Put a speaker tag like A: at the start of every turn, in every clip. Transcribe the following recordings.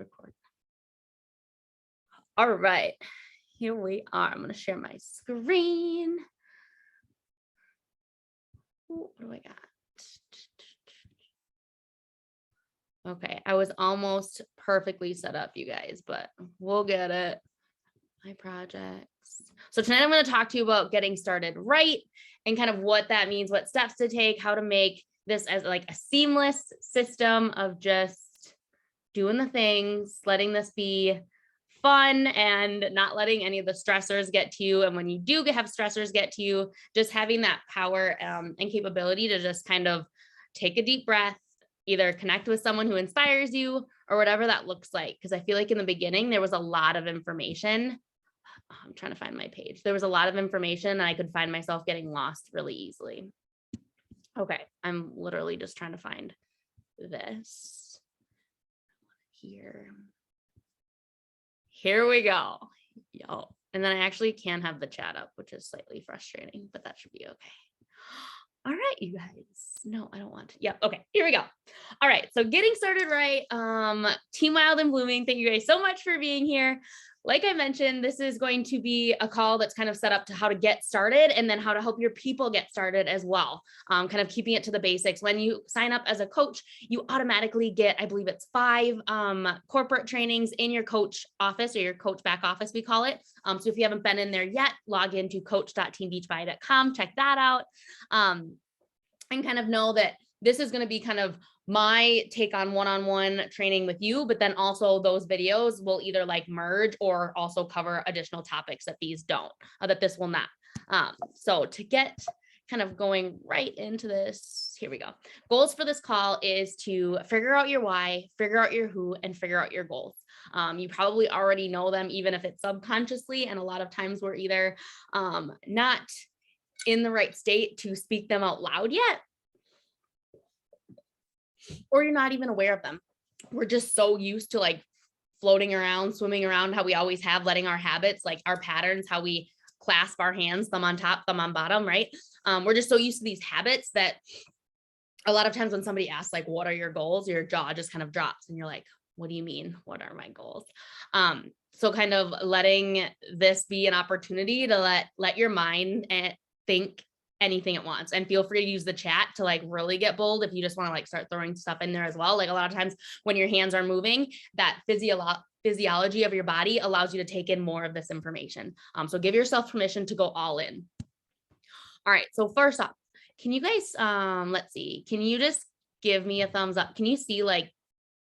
A: record. All right, here we are. I'm going to share my screen. Ooh, what do I got? Okay, I was almost perfectly set up, you guys, but we'll get it. My projects. So tonight I'm going to talk to you about getting started right and kind of what that means, what steps to take, how to make this as like a seamless system of just doing the things, letting this be fun and not letting any of the stressors get to you. And when you do have stressors get to you, just having that power and capability to just kind of take a deep breath, either connect with someone who inspires you or whatever that looks like. Because I feel like in the beginning, there was a lot of information. I'm trying to find my page. There was a lot of information and I could find myself getting lost really easily. Okay, I'm literally just trying to find this here. Here we go. Yo. And then I actually can have the chat up, which is slightly frustrating, but that should be okay. All right, you guys. No, I don't want to. Yeah, okay, here we go. All right, so getting started right. Team Wild and Blooming, thank you guys so much for being here. Like I mentioned, this is going to be a call that's kind of set up to how to get started and then how to help your people get started as well. Kind of keeping it to the basics. When you sign up as a coach, you automatically get, I believe it's 5 corporate trainings in your coach office or your coach back office, we call it. So if you haven't been in there yet, log into coach.teambeachbody.com, check that out. And kind of know that this is going to be kind of my take on one-on-one training with you, but then also those videos will either like merge or also cover additional topics that these don't, that this will not. So to get kind of going right into this, here we go. Goals for this call is to figure out your why, figure out your who, and figure out your goals. You probably already know them, even if it's subconsciously. And a lot of times we're either not in the right state to speak them out loud yet, or you're not even aware of them. We're just so used to like floating around, swimming around, how we always have, letting our habits, like our patterns, how we clasp our hands, thumb on top, thumb on bottom, right? We're just so used to these habits that a lot of times when somebody asks like, what are your goals? Your jaw just kind of drops and you're like, what do you mean? What are my goals? So kind of letting this be an opportunity to let your mind think anything it wants, and feel free to use the chat to like really get bold if you just want to like start throwing stuff in there as well. Like a lot of times when your hands are moving, that physiology of your body allows you to take in more of this information. So give yourself permission to go all in. All right, so first off, can you guys let's see, can you just give me a thumbs up? Can you see like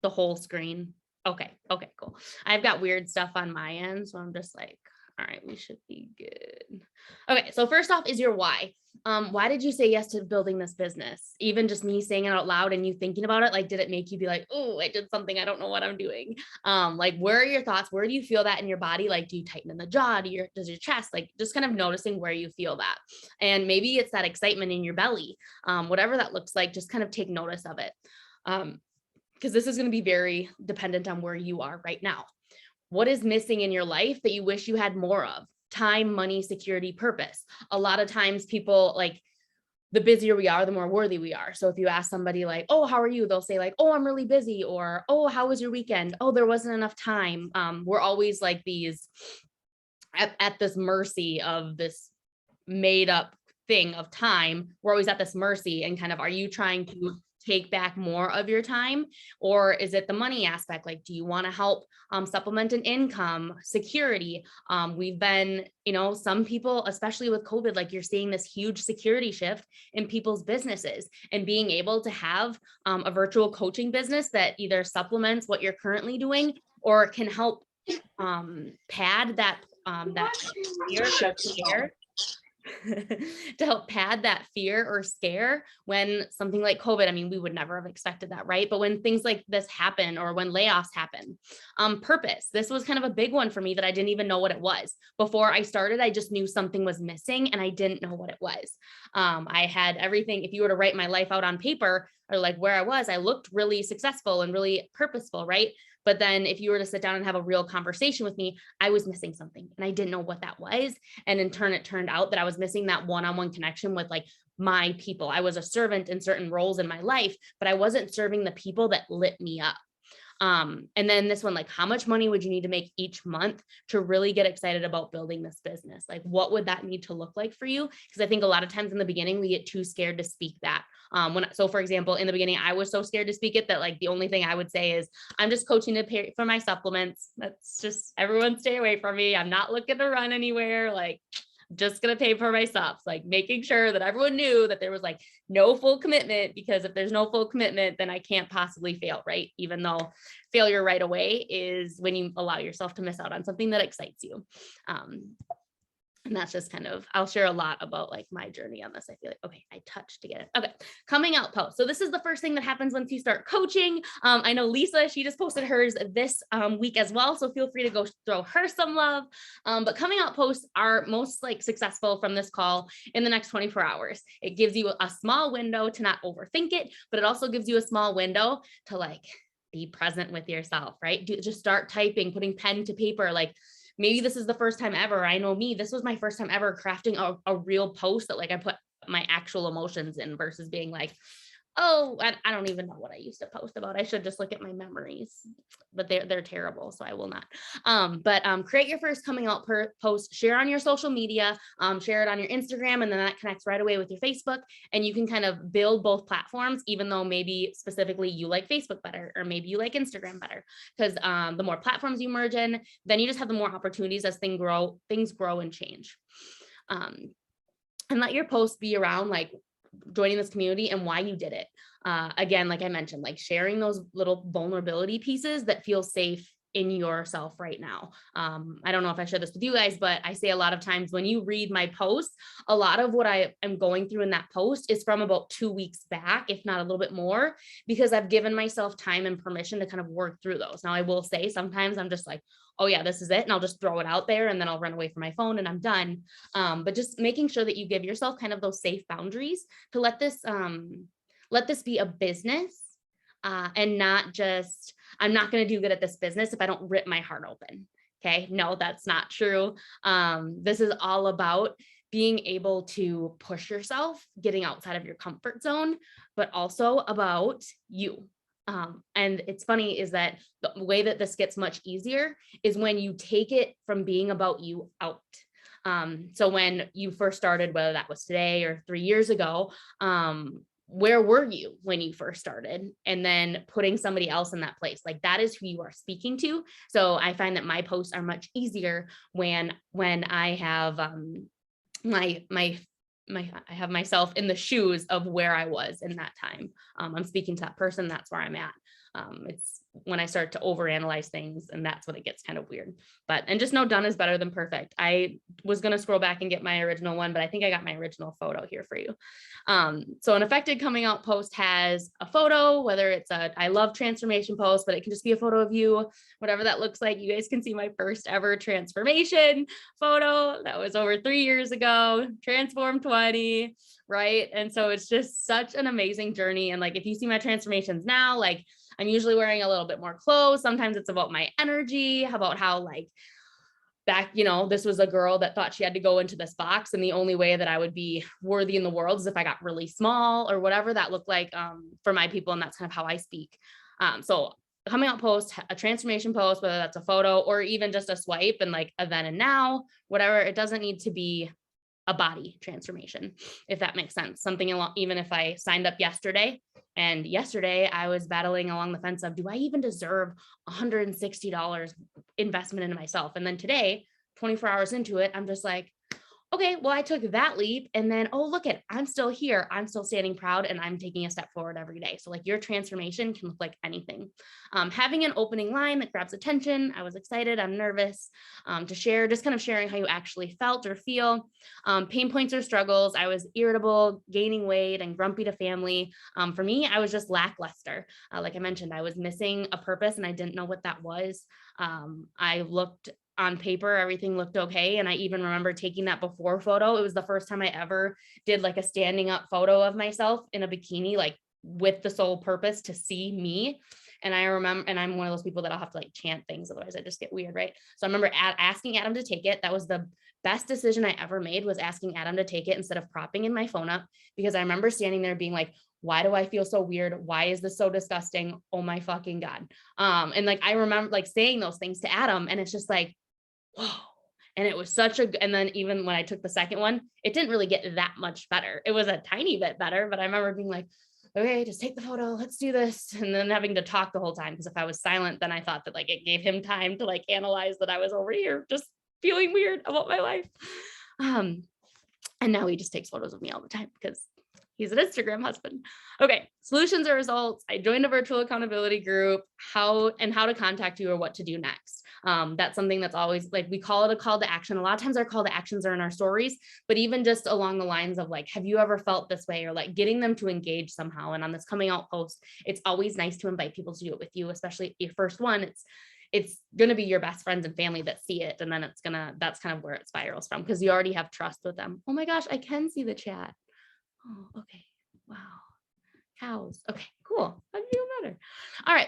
A: the whole screen? Okay, cool. I've got weird stuff on my end, so I'm just like, all right, we should be good. Okay, so first off is your why. Why did you say yes to building this business? Even just me saying it out loud and you thinking about it, like, did it make you be like, oh, I did something, I don't know what I'm doing? Like, where are your thoughts? Where do you feel that in your body? Like, do you tighten in the jaw? Does your chest? Like, just kind of noticing where you feel that. And maybe it's that excitement in your belly, whatever that looks like, just kind of take notice of it. Because this is going to be very dependent on where you are right now. What is missing in your life that you wish you had more of? Time, money, security, purpose. A lot of times people, like, the busier we are, the more worthy we are. So if you ask somebody like, oh, how are you? They'll say like, oh, I'm really busy. Or, oh, how was your weekend? Oh, there wasn't enough time. We're always like these at this mercy of this made up thing of time. We're always at this mercy, and kind of, are you trying to take back more of your time? Or is it the money aspect? Like, do you want to help supplement an income, security? We've been, some people, especially with COVID, like you're seeing this huge security shift in people's businesses, and being able to have a virtual coaching business that either supplements what you're currently doing or can help pad that fear to help pad that fear or scare when something like COVID, I mean, we would never have expected that, right? But when things like this happen, or when layoffs happen, purpose, this was kind of a big one for me that I didn't even know what it was. Before I started, I just knew something was missing and I didn't know what it was. I had everything. If you were to write my life out on paper, or like where I looked really successful and really purposeful, right? But then if you were to sit down and have a real conversation with me, I was missing something and I didn't know what that was. And in turn, it turned out that I was missing that one-on-one connection with like my people. I was a servant in certain roles in my life, but I wasn't serving the people that lit me up. And then this one, like, how much money would you need to make each month to really get excited about building this business? Like, what would that need to look like for you? Because I think a lot of times in the beginning, we get too scared to speak that. So for example, in the beginning, I was so scared to speak it that like the only thing I would say is, I'm just coaching to pay for my supplements. That's just, everyone stay away from me. I'm not looking to run anywhere. Like, just going to pay for my subs, like making sure that everyone knew that there was like no full commitment, because if there's no full commitment, then I can't possibly fail, right? Even though failure right away is when you allow yourself to miss out on something that excites you. And that's just kind of, I'll share a lot about like my journey on this. I feel like, okay, I touched to get it. Okay. Coming out post. So this is the first thing that happens once you start coaching. I know Lisa, she just posted hers this week as well. So feel free to go throw her some love. But coming out posts are most like successful from this call in the next 24 hours. It gives you a small window to not overthink it, but it also gives you a small window to like be present with yourself, right? Just start typing, putting pen to paper. Like, maybe this is the first time ever. I know me, this was my first time ever crafting a real post that like I put my actual emotions in versus being like, oh, I don't even know what I used to post about. I should just look at my memories, but they're terrible. So I will not. Create your first coming out post, share on your social media, share it on your Instagram, and then that connects right away with your Facebook. And you can kind of build both platforms, even though maybe specifically you like Facebook better, or maybe you like Instagram better, because the more platforms you merge in, then you just have the more opportunities as things grow and change. And let your posts be around like joining this community and why you did it. Again, like I mentioned, like sharing those little vulnerability pieces that feel safe in yourself right now. I don't know if I share this with you guys, but I say a lot of times when you read my post, a lot of what I am going through in that post is from about 2 weeks back, if not a little bit more, because I've given myself time and permission to kind of work through those. Now, I will say sometimes I'm just like, oh yeah, this is it. And I'll just throw it out there and then I'll run away from my phone and I'm done. But just making sure that you give yourself kind of those safe boundaries to let this be a business and not just, I'm not going to do good at this business if I don't rip my heart open. Okay. No, that's not true. This is all about being able to push yourself, getting outside of your comfort zone, but also about you. And it's funny is that the way that this gets much easier is when you take it from being about you out. So when you first started, whether that was today or 3 years ago, where were you when you first started? And then putting somebody else in that place, like that is who you are speaking to. So I find that my posts are much easier when I have I have myself in the shoes of where I was in that time. I'm speaking to that person. That's where I'm at. It's when I start to overanalyze things, and that's when it gets kind of weird. And just know done is better than perfect. I was going to scroll back and get my original one, but I think I got my original photo here for you. So an effective coming out post has a photo, whether it's I love transformation post, but it can just be a photo of you, whatever that looks like. You guys can see my first ever transformation photo. That was over 3 years ago, Transform 20, right? And so it's just such an amazing journey. And like, if you see my transformations now, like I'm usually wearing a little bit more clothes. Sometimes it's about my energy, about how like back, this was a girl that thought she had to go into this box. And the only way that I would be worthy in the world is if I got really small or whatever that looked like for my people. And that's kind of how I speak. So coming out post, a transformation post, whether that's a photo or even just a swipe and like a then and now, whatever, it doesn't need to be a body transformation, if that makes sense. Something along, even if I signed up yesterday and yesterday I was battling along the fence of, do I even deserve $160 investment into myself? And then today, 24 hours into it, I'm just like, okay, well, I took that leap and then, oh, look at, I'm still here. I'm still standing proud and I'm taking a step forward every day. So like your transformation can look like anything. Having an opening line that grabs attention. I was excited. I'm nervous to share, just kind of sharing how you actually felt or feel. Pain points or struggles. I was irritable, gaining weight and grumpy to family. For me, I was just lackluster. Like I mentioned, I was missing a purpose and I didn't know what that was. I looked on paper, everything looked okay. And I even remember taking that before photo. It was the first time I ever did like a standing up photo of myself in a bikini, like with the sole purpose to see me. And I remember, and I'm one of those people that I'll have to like chant things, otherwise I just get weird, right? So I remember asking Adam to take it. That was the best decision I ever made, was asking Adam to take it instead of propping in my phone up, because I remember standing there being like, why do I feel so weird? Why is this so disgusting? Oh my fucking God. And like, I remember like saying those things to Adam, and it's just like, whoa. And it was such a, and then even when I took the second one, it didn't really get that much better. It was a tiny bit better, but I remember being like, okay, just take the photo, let's do this. And then having to talk the whole time, because if I was silent, then I thought that like it gave him time to like analyze that I was over here just feeling weird about my life. And now he just takes photos of me all the time because he's an Instagram husband. Okay, solutions or results. I joined a virtual accountability group, how to contact you or what to do next. That's something that's always like, we call it a call to action. A lot of times our call to actions are in our stories, but even just along the lines of like, have you ever felt this way, or like getting them to engage somehow. And on this coming out post, it's always nice to invite people to do it with you, especially your first one. It's going to be your best friends and family that see it. And then that's kind of where it spirals from, because you already have trust with them. Oh my gosh, I can see the chat. Oh, okay. Wow. Cows. Okay, cool. I feel better. All right.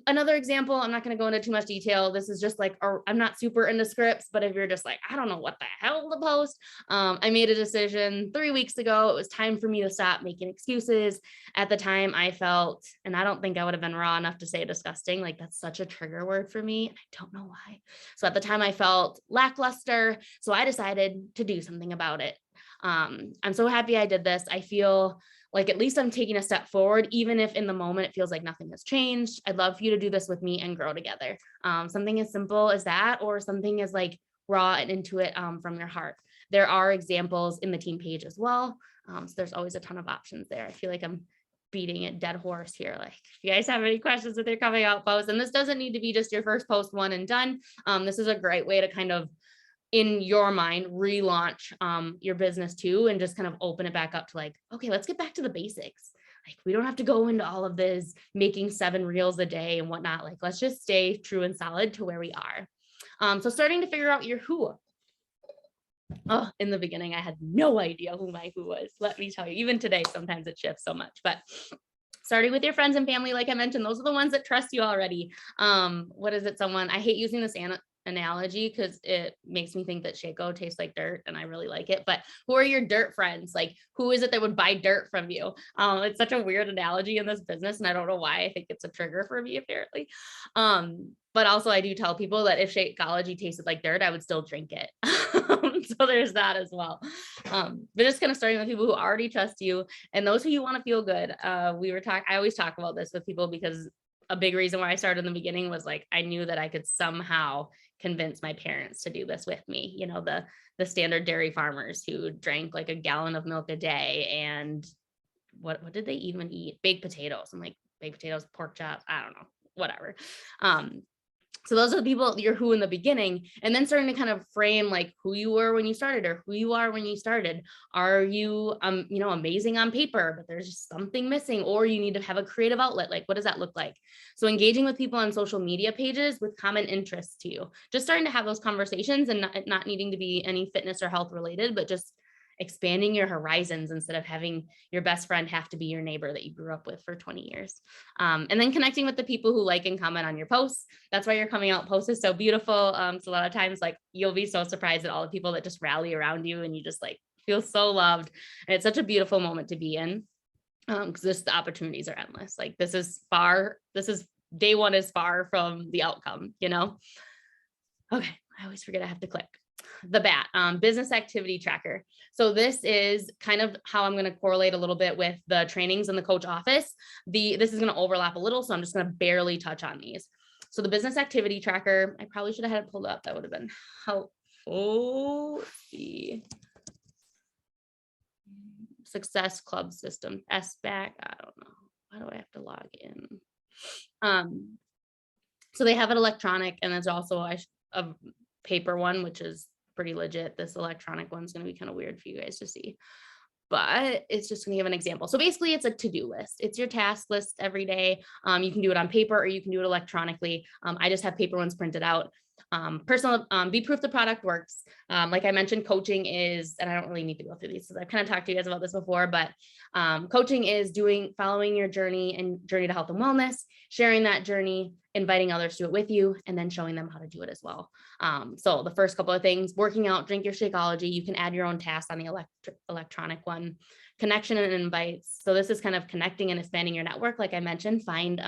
A: Another example, I'm not going to go into too much detail. This is just like, I'm not super into scripts, but if you're just like, I don't know what the hell to post. I made a decision 3 weeks ago. It was time for me to stop making excuses. At the time I felt, and I don't think I would have been raw enough to say disgusting. Like, that's such a trigger word for me. I don't know why. So at the time I felt lackluster. So I decided to do something about it. I'm so happy I did this. I feel like at least I'm taking a step forward, even if in the moment it feels like nothing has changed. I'd love for you to do this with me and grow together. Something as simple as that, or something as like raw and into it from your heart. There are examples in the team page as well. So there's always a ton of options there. I feel like I'm beating a dead horse here. Like, if you guys have any questions with your coming out post, and this doesn't need to be just your first post one and done. This is a great way to kind of, in your mind, relaunch your business too, and just kind of open it back up to like, okay, let's get back to the basics. Like, we don't have to go into all of this making 7 reels a day and whatnot. Like, let's just stay true and solid to where we are. So starting to figure out your who. Oh, in the beginning, I had no idea who my who was. Let me tell you, even today, sometimes it shifts so much, but starting with your friends and family, like I mentioned, those are the ones that trust you already. What is it? I hate using this analogy because it makes me think that Shaco tastes like dirt, and I really like it. But who are your dirt friends? Like, who is it that would buy dirt from you? It's such a weird analogy in this business, and I don't know why. I think it's a trigger for me, apparently. But also, I do tell people that if Shakeology tasted like dirt, I would still drink it. So there's that as well. But just kind of starting with people who already trust you and those who you want to feel good. I always talk about this with people, because a big reason why I started in the beginning was like, I knew that I could somehow convince my parents to do this with me. You know, the standard dairy farmers who drank like a gallon of milk a day, and what did they even eat? Baked potatoes. I'm like, baked potatoes, pork chops, I don't know, whatever. So those are the people, you're who in the beginning, and then starting to kind of frame like who you were when you started, or who you are when you started. Are you, amazing on paper, but there's just something missing, or you need to have a creative outlet. Like, what does that look like? So engaging with people on social media pages with common interests to you, just starting to have those conversations, and not needing to be any fitness or health related, but just expanding your horizons instead of having your best friend have to be your neighbor that you grew up with for 20 years. And then connecting with the people who like and comment on your posts. That's why your coming out post is so beautiful. So a lot of times, like, you'll be so surprised at all the people that just rally around you, and you just like feel so loved. And it's such a beautiful moment to be in, because the opportunities are endless. Like, day one is far from the outcome, Okay, I always forget I have to click. The BAT, business activity tracker. So this is kind of how I'm going to correlate a little bit with the trainings in the coach office. This is going to overlap a little, so I'm just going to barely touch on these. So the business activity tracker, I probably should have had it pulled up. That would have been helpful. The Success Club System, SBAC. I don't know. Why do I have to log in? So they have it electronic, and there's also a paper one, which is pretty legit. This electronic one's going to be kind of weird for you guys to see. but it's just going to give an example. So basically it's a to-do list. It's your task list every day. You can do it on paper or you can do it electronically. I just have paper ones printed out. Be proof the product works. Like I mentioned, coaching is, and I don't really need to go through these because I've kind of talked to you guys about this before, but coaching is following your journey and journey to health and wellness, sharing that journey, inviting others to do it with you, and then showing them how to do it as well. So the first couple of things: working out, drink your Shakeology. You can add your own tasks on the electronic one. Connection and invites. So this is kind of connecting and expanding your network. Like I mentioned, find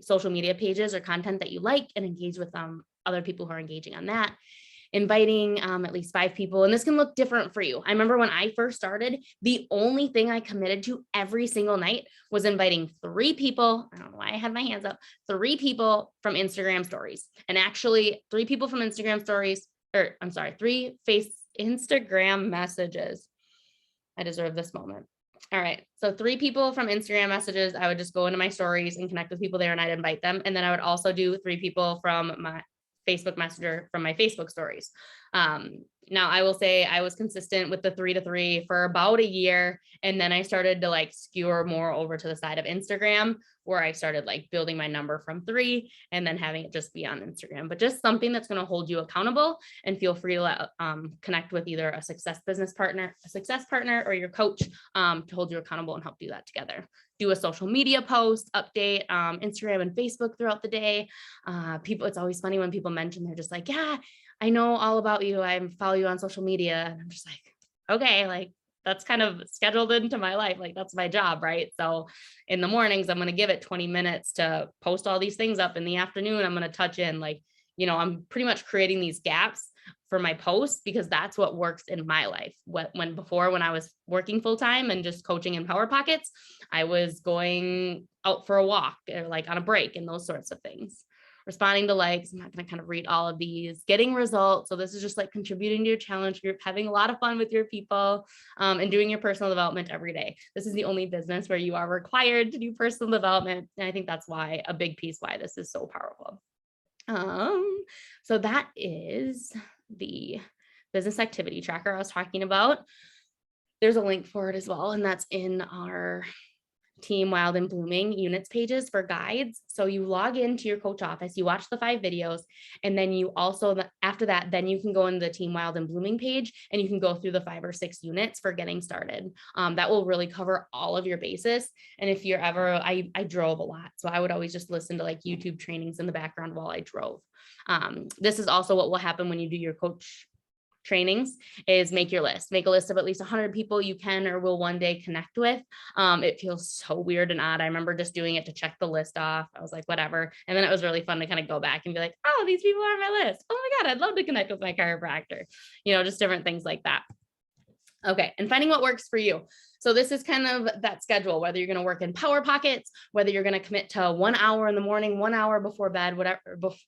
A: social media pages or content that you like and engage with other people who are engaging on that. Inviting at least 5 people. And this can look different for you. I remember when I first started, the only thing I committed to every single night was inviting 3 people. I don't know why I had my hands up. 3 people from Instagram stories. And actually 3 people from Instagram stories, or I'm sorry, 3 Instagram messages. I deserve this moment. All right. So 3 people from Instagram messages, I would just go into my stories and connect with people there and I'd invite them. And then I would also do 3 people from my Facebook Messenger from my Facebook stories. Now I will say I was consistent with the 3 to 3 for about a year. And then I started to like skewer more over to the side of Instagram, where I started like building my number from 3 and then having it just be on Instagram, but just something that's going to hold you accountable, and feel free to connect with either a success partner, or your coach to hold you accountable and help do that together. Do a social media post, update Instagram and Facebook throughout the day. It's always funny when people mention, they're just like, yeah, I know all about you. I follow you on social media. And I'm just like, okay, like that's kind of scheduled into my life. Like that's my job, right? So in the mornings, I'm going to give it 20 minutes to post all these things up. In the afternoon, I'm going to touch in, like, I'm pretty much creating these gaps for my posts because that's what works in my life. When I was working full time and just coaching in Power Pockets, I was going out for a walk or like on a break and those sorts of things. Responding to likes. I'm not going to kind of read all of these. Getting results. So this is just like contributing to your challenge group, having a lot of fun with your people, and doing your personal development every day. This is the only business where you are required to do personal development. And I think that's why a big piece why this is so powerful. So that is the business activity tracker I was talking about. There's a link for it as well, and that's in our Team Wild and Blooming units pages for guides. So you log into your coach office, you watch the 5 videos, and then you also, after that, then you can go in the Team Wild and Blooming page and you can go through the 5 or 6 units for getting started. That will really cover all of your bases. And if you're ever, I drove a lot, so I would always just listen to like YouTube trainings in the background while I drove. This is also what will happen when you do your coach trainings, is make a list of at least 100 people you can or will one day connect with. It feels so weird and odd. I remember just doing it to check the list off. I was like, whatever. And then it was really fun to kind of go back and be like, oh, these people are on my list. Oh my God, I'd love to connect with my chiropractor. Just different things like that. Okay. And finding what works for you. So this is kind of that schedule, whether you're going to work in Power Pockets, whether you're going to commit to 1 hour in the morning, 1 hour before bed, whatever,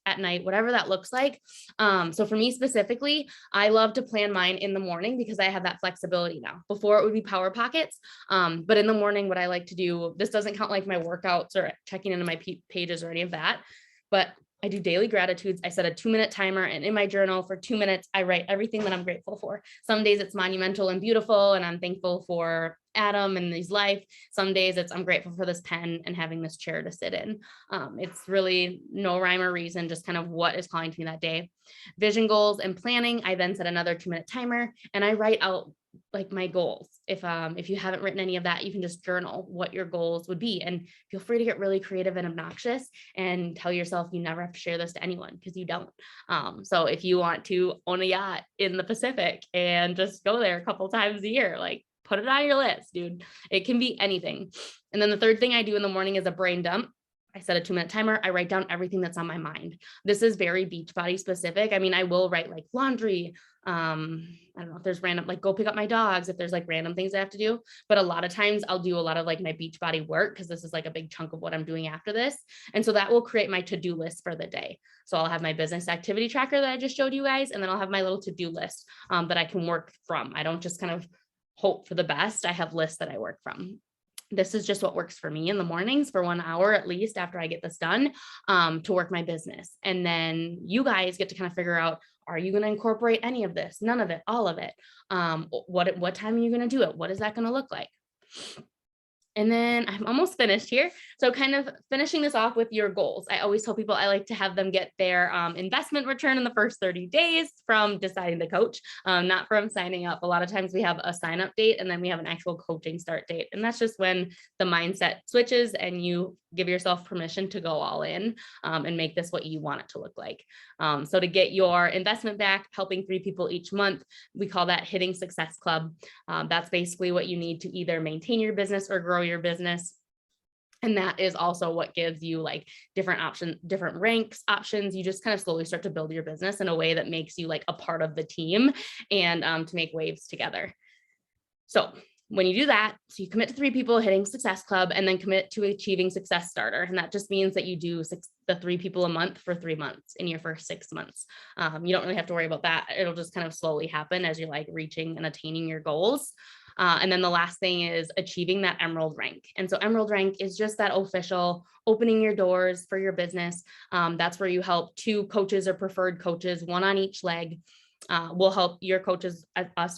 A: at night, whatever that looks like. So for me specifically, I love to plan mine in the morning because I have that flexibility now. Before it would be Power Pockets. But in the morning, what I like to do, this doesn't count like my workouts or checking into my pages or any of that, but I do daily gratitudes. I set a 2-minute timer, and in my journal for 2 minutes, I write everything that I'm grateful for. Some days it's monumental and beautiful, and I'm thankful for Adam and his life. Some days I'm grateful for this pen and having this chair to sit in. It's really no rhyme or reason, just kind of what is calling to me that day. Vision, goals, and planning. I then set another 2-minute timer and I write out like my goals. If you haven't written any of that, you can just journal what your goals would be, and feel free to get really creative and obnoxious and tell yourself you never have to share this to anyone, because you don't. So if you want to own a yacht in the Pacific and just go there a couple times a year, like put it on your list, dude. It can be anything. And then the third thing I do in the morning is a brain dump. I set a 2-minute timer. I write down everything that's on my mind. This is very Beachbody specific. I mean, I will write like laundry. I don't know if there's random, like go pick up my dogs, if there's like random things I have to do, but a lot of times I'll do a lot of like my Beachbody work, because this is like a big chunk of what I'm doing after this. And so that will create my to-do list for the day. So I'll have my business activity tracker that I just showed you guys, and then I'll have my little to-do list that I can work from. I don't just kind of hope for the best. I have lists that I work from. This is just what works for me in the mornings for 1 hour at least after I get this done, to work my business. And then you guys get to kind of figure out, Are you going to incorporate any of this? None of it, all of it? What time are you going to do it? What is that going to look like? And then I'm almost finished here. So kind of finishing this off with your goals. I always tell people I like to have them get their investment return in the first 30 days from deciding to coach, not from signing up. A lot of times we have a sign up date and then we have an actual coaching start date. And that's just when the mindset switches and you give yourself permission to go all in and make this what you want it to look like. So to get your investment back, helping 3 people each month, we call that Hitting Success Club. That's basically what you need to either maintain your business or grow your business. And that is also what gives you like different options, different ranks options. You just kind of slowly start to build your business in a way that makes you like a part of the team and to make waves together. So when you do that, so you commit to 3 people, Hitting Success Club, and then commit to Achieving Success Starter. And that just means that you do the 3 people a month for 3 months in your first 6 months. You don't really have to worry about that. It'll just kind of slowly happen as you're like reaching and attaining your goals. And then the last thing is achieving that Emerald rank. And so Emerald rank is just that official opening your doors for your business. That's where you help 2 coaches or preferred coaches, 1 on each leg. We'll help your coaches,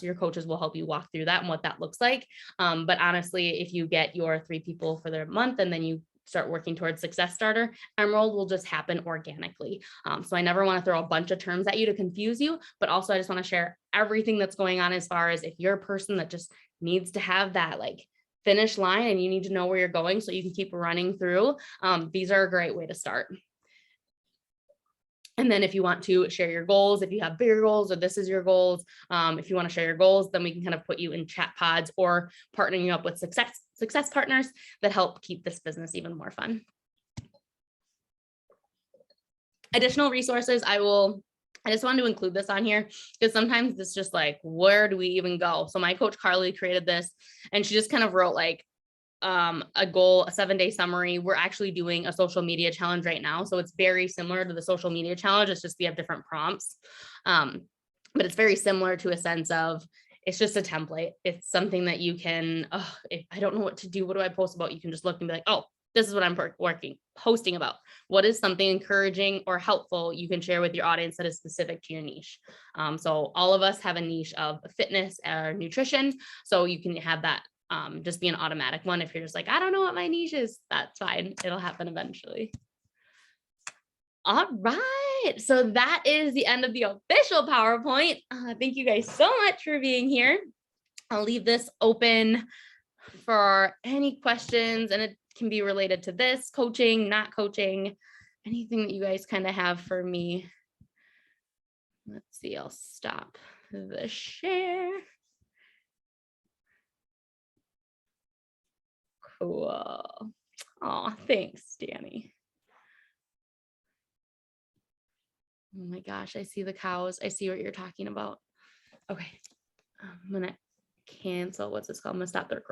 A: your coaches will help you walk through that and what that looks like. But honestly, if you get your 3 people for their month and then you start working towards Success Starter, Emerald will just happen organically. So I never want to throw a bunch of terms at you to confuse you, but also I just want to share everything that's going on as far as if you're a person that just needs to have that like finish line and you need to know where you're going so you can keep running through. These are a great way to start. And then if you want to share your goals, if you have bigger goals or this is your goals, if you want to share your goals, then we can kind of put you in chat pods or partnering you up with success partners that help keep this business even more fun. Additional resources, I just wanted to include this on here because sometimes it's just like, where do we even go? So my coach Carly created this and she just kind of wrote like, a goal, a 7-day summary. We're actually doing a social media challenge right now. So it's very similar to the social media challenge. It's just, we have different prompts. But it's very similar to a sense of, it's just a template. It's something that you can, if I don't know what to do, what do I post about? You can just look and be like, oh, this is what I'm posting about. What is something encouraging or helpful you can share with your audience that is specific to your niche? So all of us have a niche of fitness or nutrition. So you can have that just be an automatic one. If you're just like, I don't know what my niche is, that's fine. It'll happen eventually. All right. So that is the end of the official PowerPoint. Thank you guys so much for being here. I'll leave this open for any questions, and it can be related to this, coaching, not coaching, anything that you guys kind of have for me. Let's see, I'll stop the share. Cool. Oh, thanks, Danny. Oh my gosh, I see the cows. I see what you're talking about. Okay, I'm gonna cancel. What's this called? I'm gonna stop the recording.